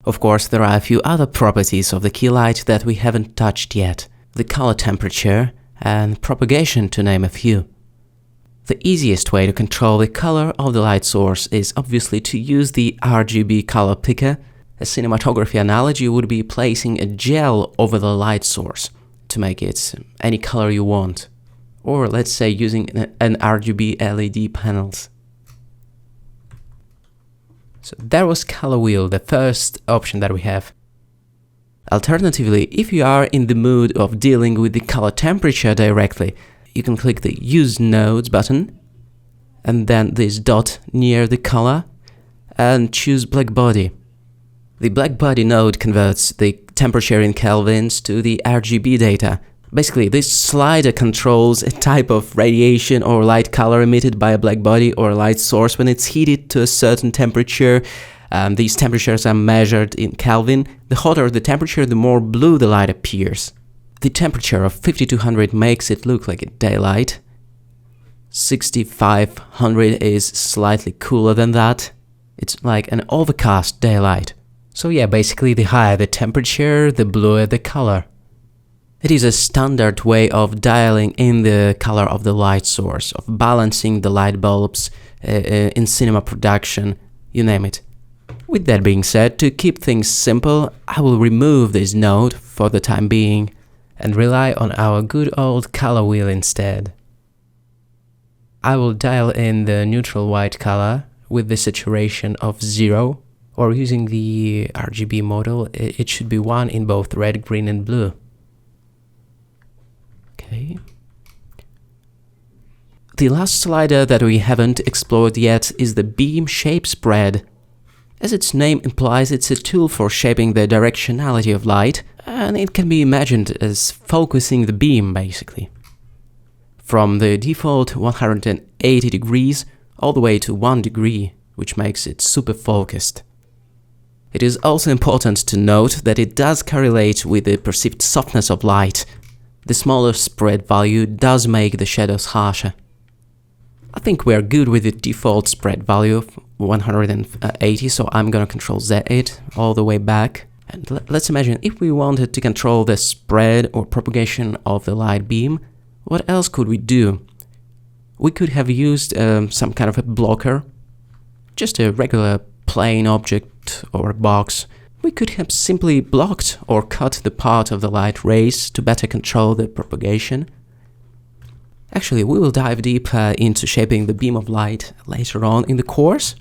Of course, there are a few other properties of the key light that we haven't touched yet. The color temperature and propagation, to name a few. The easiest way to control the color of the light source is obviously to use the RGB color picker. A cinematography analogy would be placing a gel over the light source to make it any color you want. Or let's say using an RGB LED panels. So that was color wheel, the first option that we have. Alternatively, if you are in the mood of dealing with the color temperature directly, you can click the Use Nodes button and then this dot near the color and choose Black Body. The Black Body node converts the temperature in kelvins to the RGB data. Basically, this slider controls a type of radiation or light color emitted by a black body or light source when it's heated to a certain temperature. These temperatures are measured in Kelvin. The hotter the temperature, the more blue the light appears. The temperature of 5200 makes it look like a daylight. 6500 is slightly cooler than that. It's like an overcast daylight. So yeah, basically the higher the temperature, the bluer the color. It is a standard way of dialing in the color of the light source, of balancing the light bulbs in cinema production, you name it. With that being said, to keep things simple, I will remove this node for the time being and rely on our good old color wheel instead. I will dial in the neutral white color with the saturation of 0, or using the RGB model, it should be 1 in both red, green and blue. Okay. The last slider that we haven't explored yet is the beam shape spread. As its name implies, it's a tool for shaping the directionality of light, and it can be imagined as focusing the beam, basically. From the default 180 degrees all the way to 1 degree, which makes it super focused. It is also important to note that it does correlate with the perceived softness of light. The smaller spread value does make the shadows harsher. I think we're good with the default spread value of 180, so I'm gonna control Z it all the way back. And let's imagine if we wanted to control the spread or propagation of the light beam, what else could we do? We could have used some kind of a blocker, just a regular plain object or a box. We could have simply blocked or cut the part of the light rays to better control the propagation. Actually, we will dive deeper into shaping the beam of light later on in the course,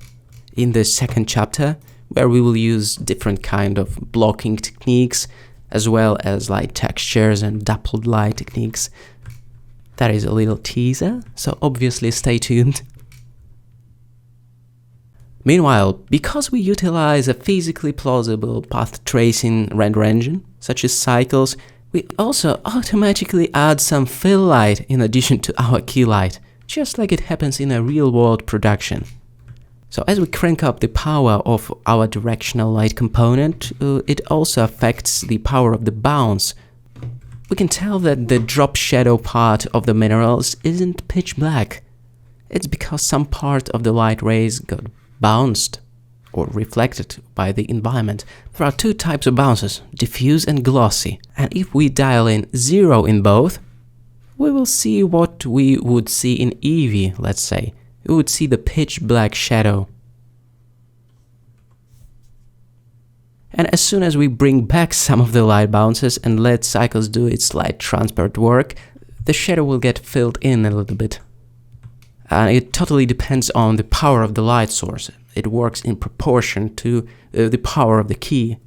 in the second chapter, where we will use different kind of blocking techniques, as well as light textures and dappled light techniques. That is a little teaser, so obviously stay tuned. Meanwhile, because we utilize a physically plausible path tracing render engine, such as Cycles, we also automatically add some fill light in addition to our key light, just like it happens in a real-world production. So as we crank up the power of our directional light component, it also affects the power of the bounce. We can tell that the drop shadow part of the minerals isn't pitch black. It's because some part of the light rays got bounced or reflected by the environment. There are two types of bounces, diffuse and glossy, and if we dial in 0 in both, we will see what we would see in Eevee, let's say. We would see the pitch black shadow. And as soon as we bring back some of the light bounces and let Cycles do its light transport work, the shadow will get filled in a little bit. And it totally depends on the power of the light source. It works in proportion to the power of the key.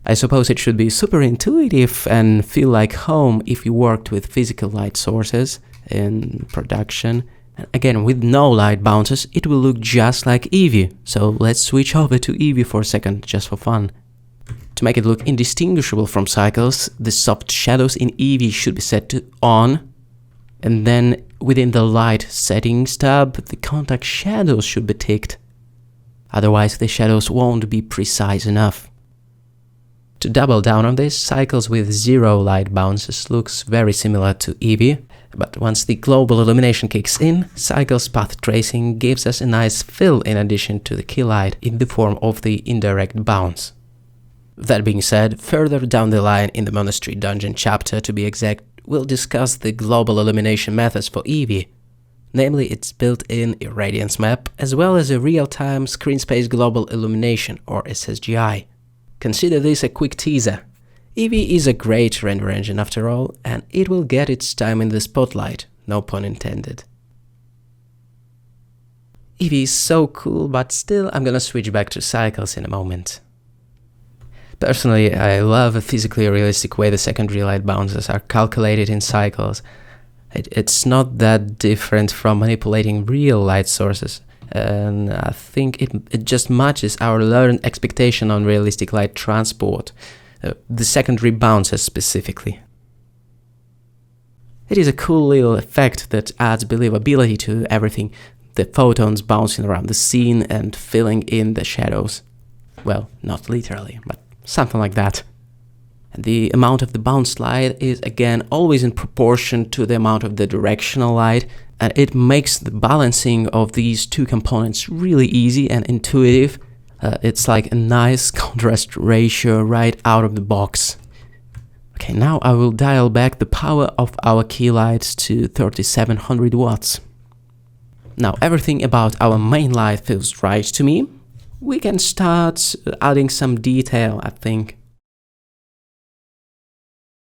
I suppose it should be super intuitive and feel like home if you worked with physical light sources in production. And again, with no light bounces, it will look just like Eevee. So let's switch over to Eevee for a second, just for fun. To make it look indistinguishable from Cycles, the soft shadows in Eevee should be set to on, and then within the light settings tab, the contact shadows should be ticked. Otherwise, the shadows won't be precise enough. To double down on this, Cycles with 0 light bounces looks very similar to Eevee, but once the global illumination kicks in, Cycles path tracing gives us a nice fill in addition to the key light in the form of the indirect bounce. That being said, further down the line in the Monastery Dungeon chapter, to be exact, we'll discuss the global illumination methods for Eevee, namely its built-in irradiance map, as well as a real-time screen space global illumination, or SSGI. Consider this a quick teaser. Eevee is a great render engine after all, and it will get its time in the spotlight, no pun intended. Eevee is so cool, but still I'm gonna switch back to cycles in a moment. Personally, I love a physically realistic way the secondary light bounces are calculated in cycles. It's not that different from manipulating real light sources, and I think it just matches our learned expectation on realistic light transport, the secondary bounces specifically. It is a cool little effect that adds believability to everything, the photons bouncing around the scene and filling in the shadows. Well, not literally, but something like that. And the amount of the bounce light is again always in proportion to the amount of the directional light, and it makes the balancing of these two components really easy and intuitive. It's like a nice contrast ratio right out of the box. Okay, now I will dial back the power of our key lights to 3700 watts. Now everything about our main light feels right to me. We can start adding some detail, I think.